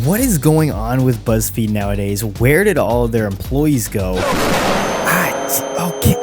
What is going on with BuzzFeed nowadays? Where did all of their employees go?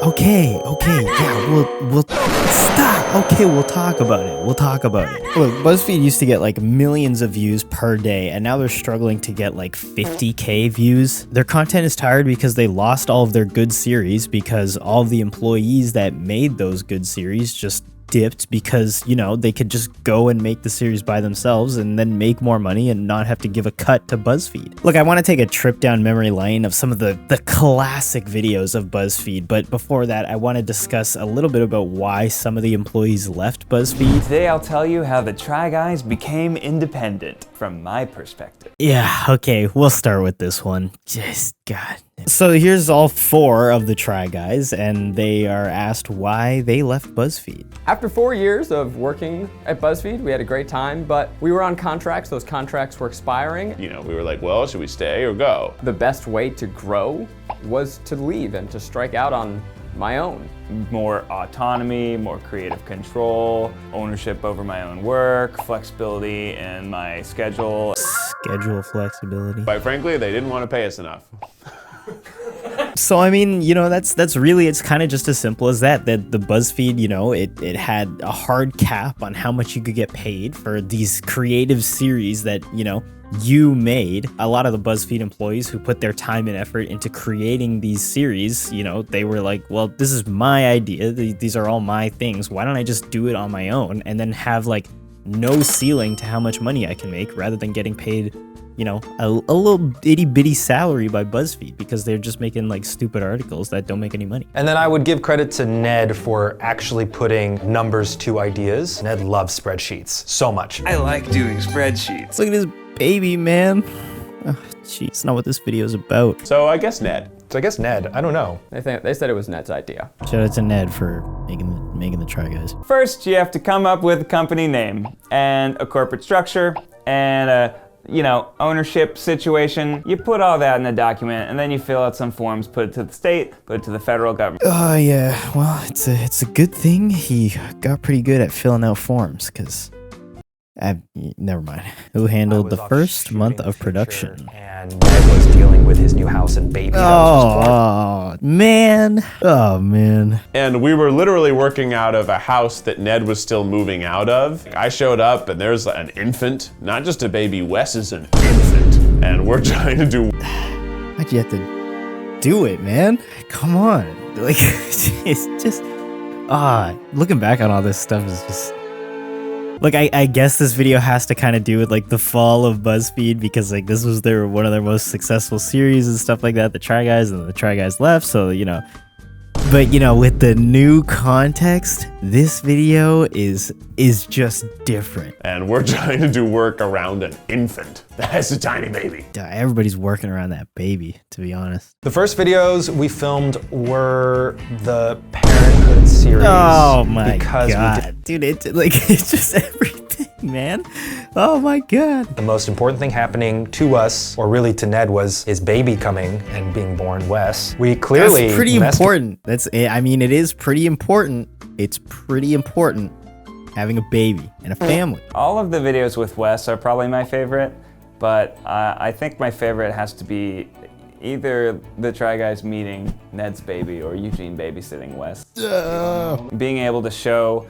Okay. Yeah, we'll stop. Okay, we'll talk about it. Look, BuzzFeed used to get like millions of views per day, and now they're struggling to get like 50K views. Their content is tired because they lost all of their good series because all of the employees that made those good series just dipped because, you know, they could just go and make the series by themselves and then make more money and not have to give a cut to BuzzFeed. Look, I want to take a trip down memory lane of some of the classic videos of BuzzFeed, but before that, I want to discuss a little bit about why some of the employees left BuzzFeed. Today, I'll tell you how the Try Guys became independent from my perspective. Yeah, okay, we'll start with this one. Just, God. So here's all 4 of the Try Guys, and they are asked why they left BuzzFeed. After 4 years of working at BuzzFeed, we had a great time, but we were on contracts. Those contracts were expiring. You know, we were like, well, should we stay or go? The best way to grow was to leave and to strike out on my own. More autonomy, more creative control, ownership over my own work, flexibility in my schedule. Schedule flexibility. Quite frankly, they didn't want to pay us enough. So, I mean, you know, that's really, it's kind of just as simple as that the BuzzFeed, you know, it had a hard cap on how much you could get paid for these creative series that, you know, you made. A lot of the BuzzFeed employees who put their time and effort into creating these series, you know, they were like, well, this is my idea. These are all my things. Why don't I just do it on my own and then have like no ceiling to how much money I can make rather than getting paid, you know, a little itty bitty salary by BuzzFeed because they're just making like stupid articles that don't make any money. And then I would give credit to Ned for actually putting numbers to ideas. Ned loves spreadsheets so much. I like doing spreadsheets. Look at this baby, man. Oh, gee, it's not what this video is about. So I guess Ned. I don't know. They said it was Ned's idea. Shout out to Ned for making the Try Guys. First, you have to come up with a company name and a corporate structure and a, you know, ownership situation. You put all that in a document and then you fill out some forms, put it to the state, put it to the federal government. Oh yeah, well, it's a good thing he got pretty good at filling out forms, because never mind. Who handled the first month of production? And Ned was dealing with his new house and baby. Oh man. And we were literally working out of a house that Ned was still moving out of. I showed up and there's an infant, not just a baby, Wes is an infant. And we're trying to do... Why'd you have to do it, man? Come on. Like, it's just... looking back on all this stuff is just... Look, I guess this video has to kind of do with like the fall of BuzzFeed because like this was one of their most successful series and stuff like that, the Try Guys, and the Try Guys left, so you know. But you know, with the new context, this video is just different. And we're trying to do work around an infant. That's a tiny baby. Everybody's working around that baby, to be honest. The first videos we filmed were the Parenthood series. Oh my god, dude, it's just everything, man. Oh my god. The most important thing happening to us, or really to Ned, was his baby coming and being born, Wes. We clearly That's pretty important. I mean, it is pretty important. It's pretty important having a baby and a family. All of the videos with Wes are probably my favorite, but I think my favorite has to be either the Try Guys meeting Ned's baby or Eugene babysitting Wes. Being able to show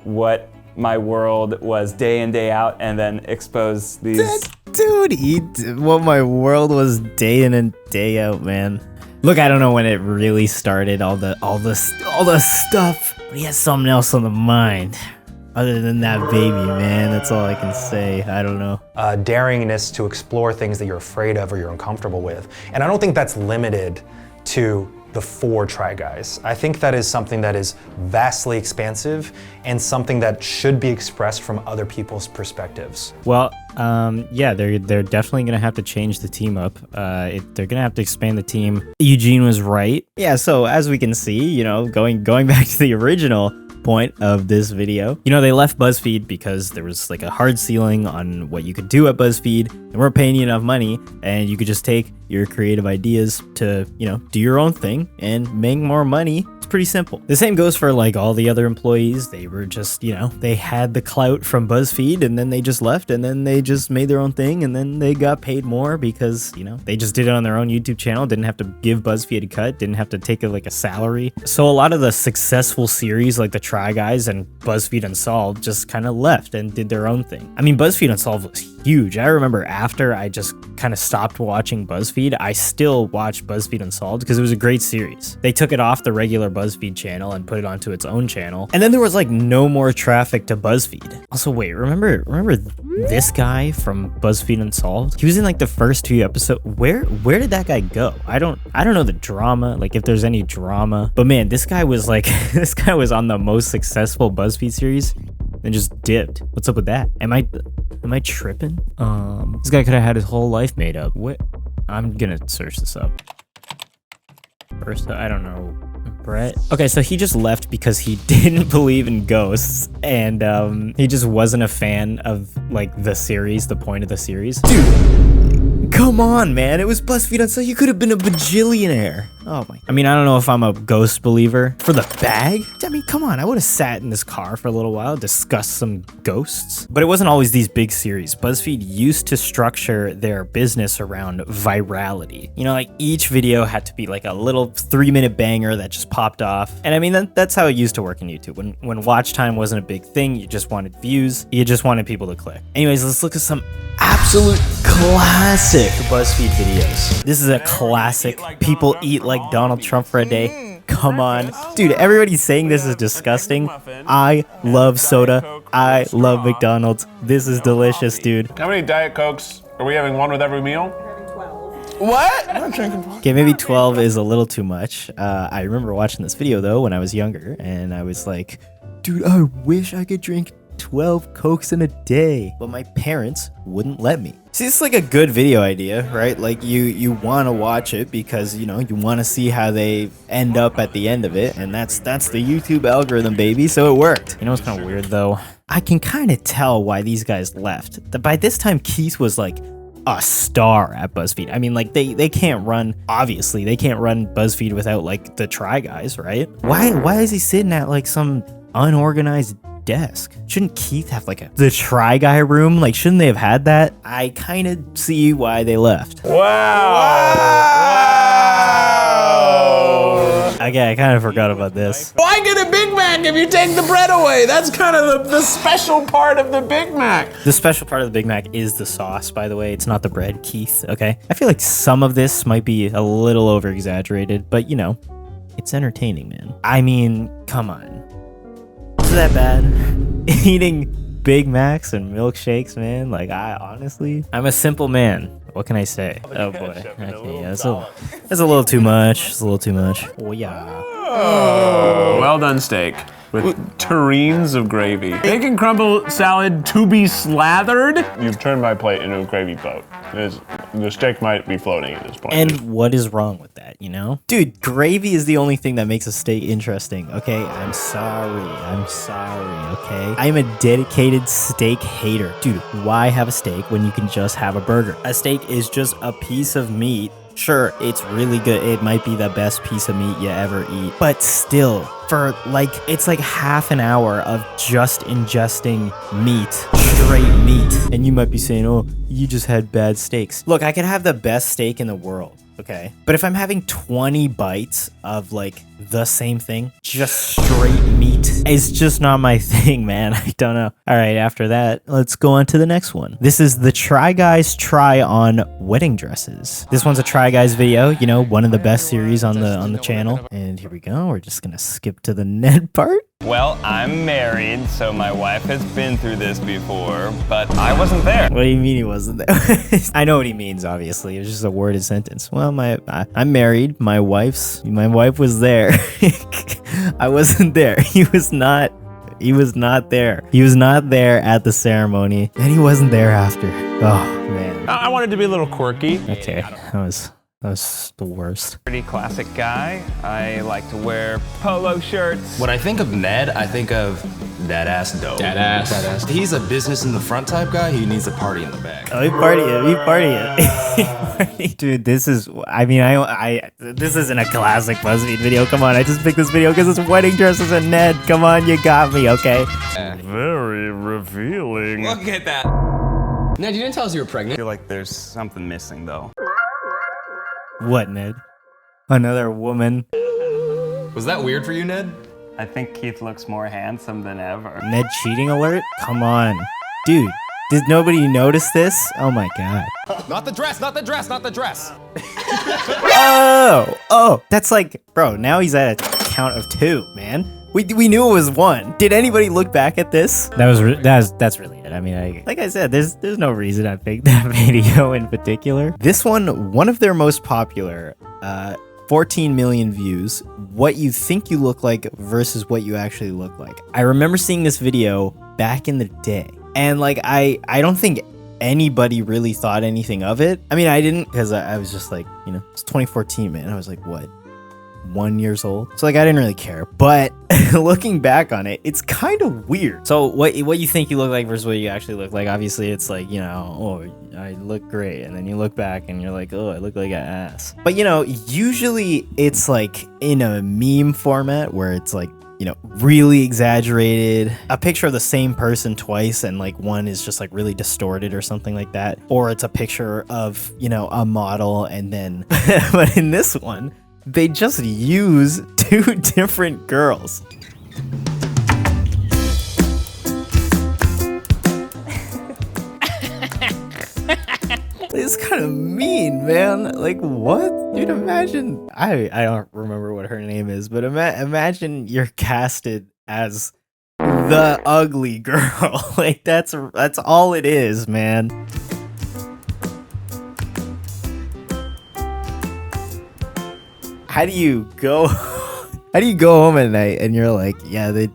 what my world was day in, day out, and then expose these... Dude, what my world was day in and day out, man. Look, I don't know when it really started, all the stuff, but he has something else on the mind. Other than that baby, man, that's all I can say. I don't know. Daringness to explore things that you're afraid of or you're uncomfortable with. And I don't think that's limited to the 4 Try Guys. I think that is something that is vastly expansive and something that should be expressed from other people's perspectives. Well, yeah, they're definitely gonna have to change the team up. They're gonna have to expand the team. Eugene was right. Yeah, so as we can see, you know, going back to the original point of this video, you know, they left BuzzFeed because there was like a hard ceiling on what you could do at BuzzFeed. They weren't paying you enough money, and you could just take your creative ideas to, you know, do your own thing and make more money It's pretty simple. The same goes for like all the other employees. They were just, you know, they had the clout from BuzzFeed and then they just left and then they just made their own thing and then they got paid more because, you know, they just did it on their own YouTube channel, didn't have to give BuzzFeed a cut, didn't have to take like a salary. So a lot of the successful series like the Try Guys and BuzzFeed Unsolved just kind of left and did their own thing. I mean, BuzzFeed Unsolved was huge. I remember after I just kind of stopped watching BuzzFeed, I still watched BuzzFeed Unsolved because it was a great series. They took it off the regular BuzzFeed channel and put it onto its own channel. And then there was like no more traffic to BuzzFeed. Also, wait, remember this guy from BuzzFeed Unsolved? He was in like the first 2 episodes. Where did that guy go? I don't know the drama, like if there's any drama. But man, this guy was like this guy was on the most successful BuzzFeed series and just dipped. What's up with that? Am I tripping? This guy could have had his whole life made up. What? I'm gonna search this up. First, I don't know. Brett. Okay, so he just left because he didn't believe in ghosts and he just wasn't a fan of like the series, the point of the series. Dude, come on, man. It was BuzzFeed Unsolved. You could have been a bajillionaire. Oh my. I mean, I don't know if I'm a ghost believer. For the bag? I mean, come on. I would have sat in this car for a little while, discussed some ghosts. But it wasn't always these big series. BuzzFeed used to structure their business around virality. You know, like each video had to be like a little 3-minute banger that just popped off. And I mean, that's how it used to work in YouTube. When watch time wasn't a big thing, you just wanted views. You just wanted people to click. Anyways, let's look at some absolute classic BuzzFeed videos. This is a classic. People eat like Donald Trump for a day. Come on. Dude, everybody's saying this is disgusting. I love soda. I love McDonald's. This is delicious, dude. How many Diet Cokes are we having? One with every meal? What? I'm drinking. Okay, maybe 12 is a little too much. I remember watching this video though when I was younger and I was like, dude, I wish I could drink 12 Cokes in a day, but my parents wouldn't let me. See, it's like a good video idea, right? Like you want to watch it because, you know, you want to see how they end up at the end of it, and that's the YouTube algorithm, baby, so it worked. You know what's kind of weird though? I can kind of tell why these guys left. By this time, Keith was like a star at BuzzFeed. I mean, like they can't run, obviously, they can't run BuzzFeed without like the Try Guys, right? Why is he sitting at like some unorganized desk? Shouldn't Keith have like the Try Guy room? Like, shouldn't they have had that? I kind of see why they left. Wow! Okay, I kind of forgot about this. Why get a Big Mac if you take the bread away? That's kind of the special part of the Big Mac. The special part of the Big Mac is the sauce, by the way. It's not the bread, Keith, okay? I feel like some of this might be a little over-exaggerated, but you know, it's entertaining, man. I mean, come on. Is that bad? Eating Big Macs and milkshakes, man. Like, I'm a simple man. What can I say? Oh boy. Okay, yeah, that's a little too much. It's a little too much. Oh yeah. Oh, well done steak with tureens of gravy. Bacon crumble salad to be slathered. You've turned my plate into a gravy boat. The steak might be floating at this point. And what is wrong with that, you know? Dude, gravy is the only thing that makes a steak interesting, okay? I'm sorry, okay? I'm a dedicated steak hater. Dude, why have a steak when you can just have a burger? A steak is just a piece of meat. Sure, it's really good. It might be the best piece of meat you ever eat. But still, for like, it's like half an hour of just ingesting meat, straight meat. And you might be saying, oh, you just had bad steaks. Look, I could have the best steak in the world, okay? But if I'm having 20 bites of like the same thing, just straight meat, it's just not my thing, man. I don't know. All right, after that, let's go on to the next one. This is the Try Guys try on wedding dresses. This one's a Try Guys video, you know, one of the best series on the channel. And here we go. We're just gonna skip to the Ned part. Well, I'm married, so my wife has been through this before, but I wasn't there. What do you mean he wasn't there? I know what he means, obviously. It was just a worded sentence. Well, I'm married. My wife was there. I wasn't there. He was not there. He was not there at the ceremony, and he wasn't there after. Oh, man. I wanted to be a little quirky. Okay, that was That's the worst. Pretty classic guy. I like to wear polo shirts. When I think of Ned, I think of that ass dope. That ass. He's a business in the front type guy. He needs a party in the back. Oh, we party it. Dude, this is, I mean, this isn't a classic BuzzFeed video. Come on, I just picked this video because it's wedding dresses and Ned. Come on, you got me, okay? Very revealing. Look at that. Ned, you didn't tell us you were I pregnant. feel like there's something missing though. What, Ned? Another woman. Was that weird for you, Ned? I think Keith looks more handsome than ever. Ned cheating alert? Come on. Dude, did nobody notice this? Oh my god. Not the dress, not the dress, not the dress. Oh, that's like, bro, now he's at a count of 2, man. We knew it was 1. Did anybody look back at this? That's really it. I mean, like I said, there's no reason I picked that video in particular. This one of their most popular, 14 million views. What you think you look like versus what you actually look like. I remember seeing this video back in the day, and like I don't think anybody really thought anything of it. I mean, I didn't, because I was just like, you know, it's 2014, man. I was like, what? 1 year old, so like I didn't really care. But looking back on it, it's kind of weird. So what you think you look like versus what you actually look like, obviously it's like, you know, oh, I look great, and then you look back and you're like, oh, I look like an ass. But you know, usually it's like in a meme format where it's like, you know, really exaggerated, a picture of the same person twice, and like one is just like really distorted or something like that, or it's a picture of, you know, a model, and then but in this one they just use 2 different girls. It's kind of mean, man. Like, what? Dude, imagine, I don't remember what her name is, but imagine you're casted as the ugly girl. Like, that's all it is, man. How do you go home at night and you're like, yeah, they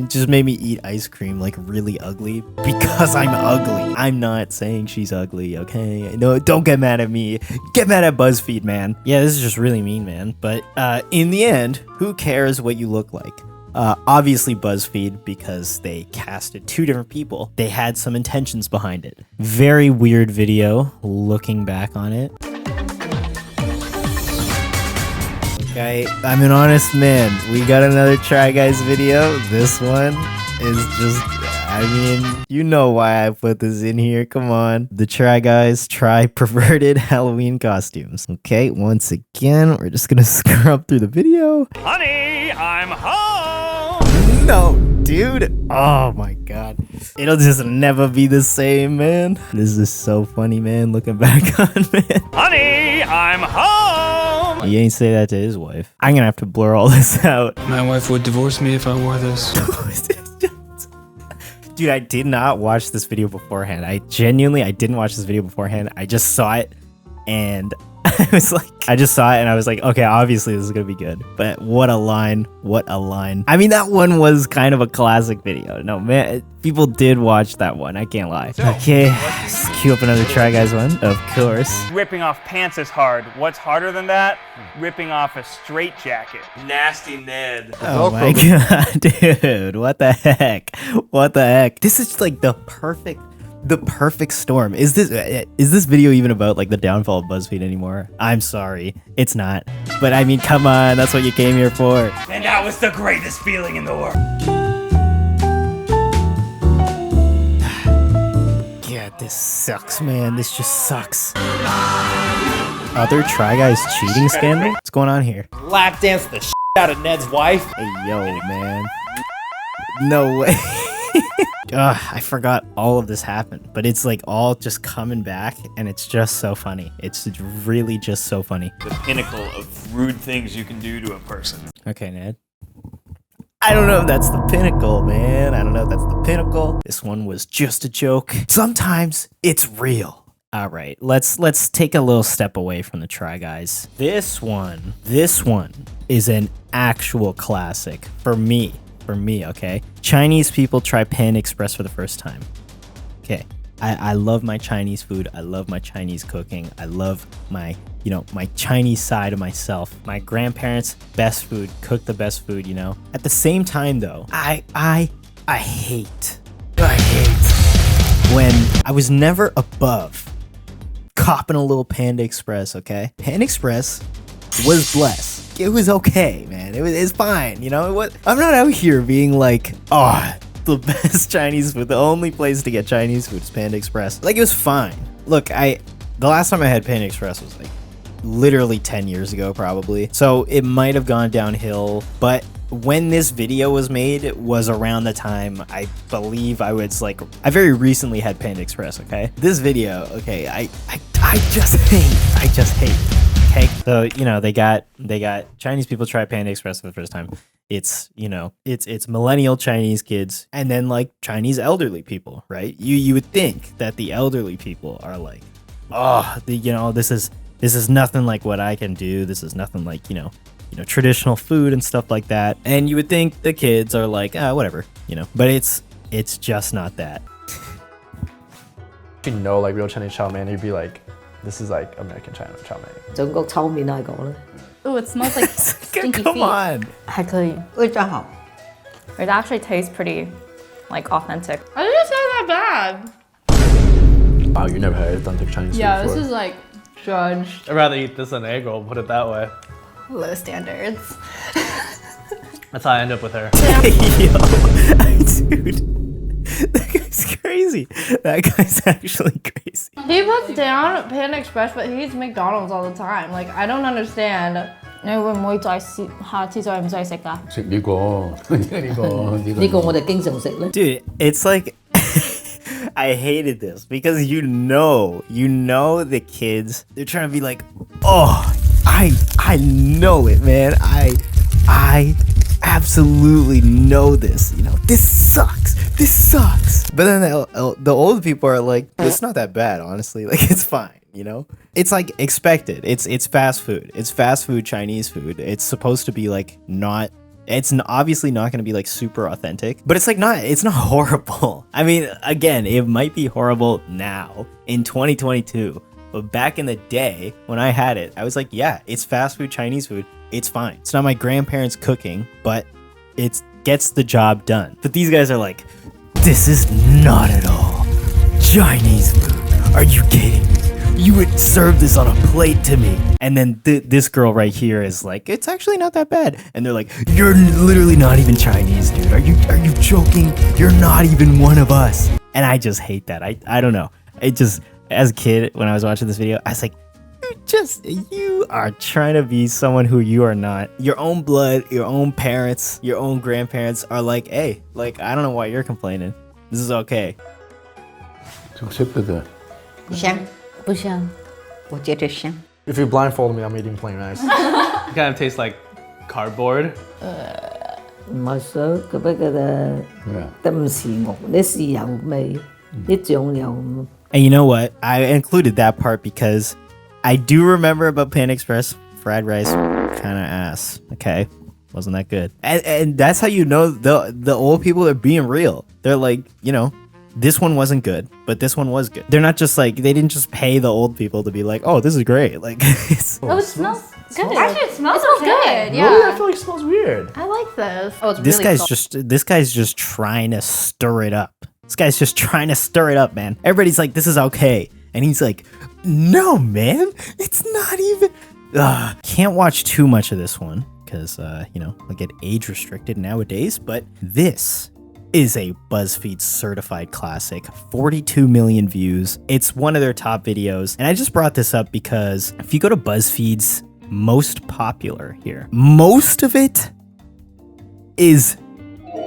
just made me eat ice cream like really ugly because I'm ugly. I'm not saying she's ugly, okay? No, don't get mad at me. Get mad at BuzzFeed, man. Yeah, this is just really mean, man. But in the end, who cares what you look like? Obviously BuzzFeed, because they casted 2 different people. They had some intentions behind it. Very weird video looking back on it. Okay, I'm an honest man. We got another Try Guys video. This one is just, I mean, you know why I put this in here. Come on. The Try Guys try perverted Halloween costumes. Okay, once again, we're just gonna scrub through the video. Honey, I'm home! No, dude. Oh my god. It'll just never be the same, man. This is so funny, man, looking back on it. Honey, I'm home! He ain't say that to his wife. I'm gonna have to blur all this out. My wife would divorce me if I wore this. Dude, I did not watch this video beforehand. I didn't watch this video beforehand. I just saw it and I just saw it and I was like, okay, obviously this is gonna be good. But what a line, what a line. I mean, that one was kind of a classic video. No, man, people did watch that one, I can't lie. Okay, let's cue up another Try Guys one, of course. Ripping off pants is hard. What's harder than that? Ripping off a straitjacket. Nasty Ned. Oh my god, dude, what the heck? What the heck? This is like the perfect storm. Is this video even about like the downfall of BuzzFeed anymore? I'm sorry, it's not. But I mean, come on, that's what you came here for. And that was the greatest feeling in the world. God, this sucks, man. This just sucks. Other Try Guys cheating scandal? What's going on here? Lap dance the shit out of Ned's wife. Hey, yo, man. No way. I forgot all of this happened, but it's like all just coming back and it's just so funny. It's really just so funny. The pinnacle of rude things you can do to a person. Okay, Ned. I don't know if that's the pinnacle, man. I don't know if that's the pinnacle. This one was just a joke. Sometimes it's real. All right, let's take a little step away from the Try Guys. This one is an actual classic for me, okay? Chinese people try Panda Express for the first time. Okay, I love my Chinese food. I love my Chinese cooking. I love my, my Chinese side of myself. My grandparents, best food, cook the best food, At the same time though, I hate when I was never above copping a little Panda Express, okay? Panda Express was blessed. It was okay, man. It's fine, I'm not out here being like, oh, the best Chinese food. The only place to get Chinese food is Panda Express. Like, it was fine. Look, the last time I had Panda Express was like literally 10 years ago, probably. So it might have gone downhill, but when this video was made, it was around the time I believe I very recently had Panda Express, okay? This video, okay, I just hate. Okay, so they got Chinese people try Panda Express for the first time. It's it's millennial Chinese kids and then like Chinese elderly people, right? You would think that the elderly people are like, oh, this is nothing like what I can do. This is nothing like traditional food and stuff like that. And you would think the kids are like, whatever, But it's just not that. If you know like real Chinese chow mein, you'd be like, this is like American China chow mein. 中國炒麵嚟講咧， Ooh, it smells like stinky Come feet. on. 係可以，會真好。 It actually tastes pretty, like, authentic. I think it's not that Wow, you never had authentic Chinese bad. Yeah, food this before. is like judged. I'd rather eat this than egg roll, put it that way. Low standards. That's how I end up with her. Yo, dude. That guy's crazy. That guy's actually crazy. He puts down Panda Express, but he eats McDonald's all the time. Like, I don't understand. 你會唔會再試下次再唔再食㗎？食呢個呢個我哋經常食咧。 Dude, it's like I hated this because the kids, they're trying to be like, oh, I know it, man. I absolutely know this. This sucks. But then the old people are like, it's not that bad, honestly. Like, it's fine. It's like expected. It's fast food. It's fast food Chinese food. It's supposed to be like obviously not going to be like super authentic, but it's not horrible. I mean, again, it might be horrible now in 2022, but back in the day when I had it, I was like, yeah, it's fast food Chinese food. It's fine. It's not my grandparents cooking, but it gets the job done. But these guys are like, this is not at all Chinese food. Are you kidding me? You would serve this on a plate to me. And then this girl right here is like, it's actually not that bad. And they're like, you're literally not even Chinese, dude. Are you joking? You're not even one of us. And I just hate that. I don't know. It just, as a kid, when I was watching this video, I was like, you are trying to be someone who you are not. Your own blood, your own parents, your own grandparents are like, hey, like, I don't know why you're complaining. This is okay. 香，不香，我觉得香。 If you blindfold me, I'm eating plain rice. It kind of tastes like cardboard. 唔係想咁樣嘅，都唔是我，你豉油味，啲醬油。 And you know what? I included that part because I do remember about Panda Express fried rice, kind of ass. Okay, wasn't that good? And that's how you know the old people are being real. They're like, this one wasn't good, but this one was good. They're not just like, they didn't just pay the old people to be like, oh, this is great. Like, it's, Oh, it smells good. Actually, it smells good. Yeah. Really? I feel like it smells weird. I like this. Oh, it's this really guy's just trying to stir it up. This guy's just trying to stir it up, man. Everybody's like, this is okay. And he's like, no, man, it's not even. Can't watch too much of this one because, I'll get age restricted nowadays. But this is a BuzzFeed certified classic, 42 million views. It's one of their top videos. And I just brought this up because if you go to BuzzFeed's most popular here, most of it is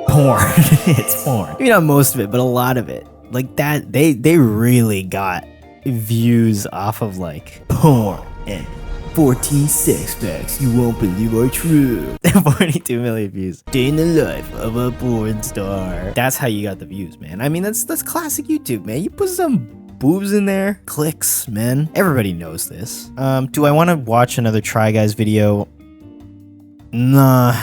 porn. It's porn. Maybe not most of it, but a lot of it. Like that, they really got views off of like porn and 14 sex facts you won't believe are true. 42 million views. Day in the life of a porn star. That's how you got the views, man. I mean, that's classic YouTube, man. You put some boobs in there, clicks, man. Everybody knows this. Do I want to watch another Try Guys video? Nah,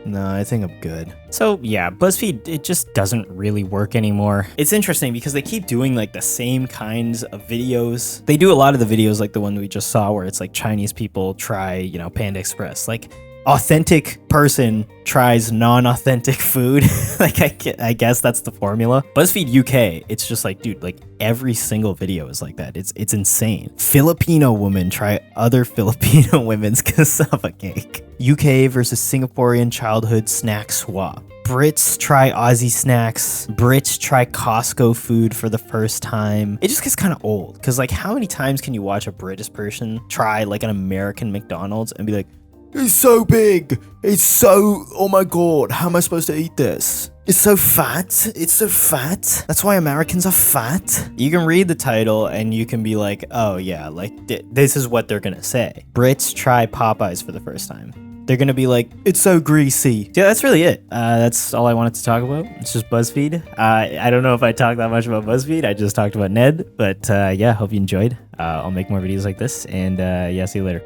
No, I think I'm good. So yeah, BuzzFeed, it just doesn't really work anymore. It's interesting because they keep doing like the same kinds of videos. They do a lot of the videos like the one we just saw where it's like Chinese people try, you know, Panda Express. Like authentic person tries non-authentic food. Like I guess that's the formula. BuzzFeed UK, it's just like, dude, like every single video is like that. It's insane. Filipino woman try other Filipino women's cassava cake. UK versus Singaporean childhood snack swap. Brits try Aussie snacks. Brits try Costco food for the first time. It just gets kind of old because like how many times can you watch a British person try like an American McDonald's and be like, it's so big. It's so, oh my God, how am I supposed to eat this? It's so fat. It's so fat. That's why Americans are fat. You can read the title and you can be like, oh yeah, like this is what they're gonna say. Brits try Popeyes for the first time. They're gonna be like, it's so greasy. Yeah, that's really it. That's all I wanted to talk about. It's just BuzzFeed. I don't know if I talked that much about BuzzFeed. I just talked about Ned, but yeah, hope you enjoyed. I'll make more videos like this, and yeah, see you later.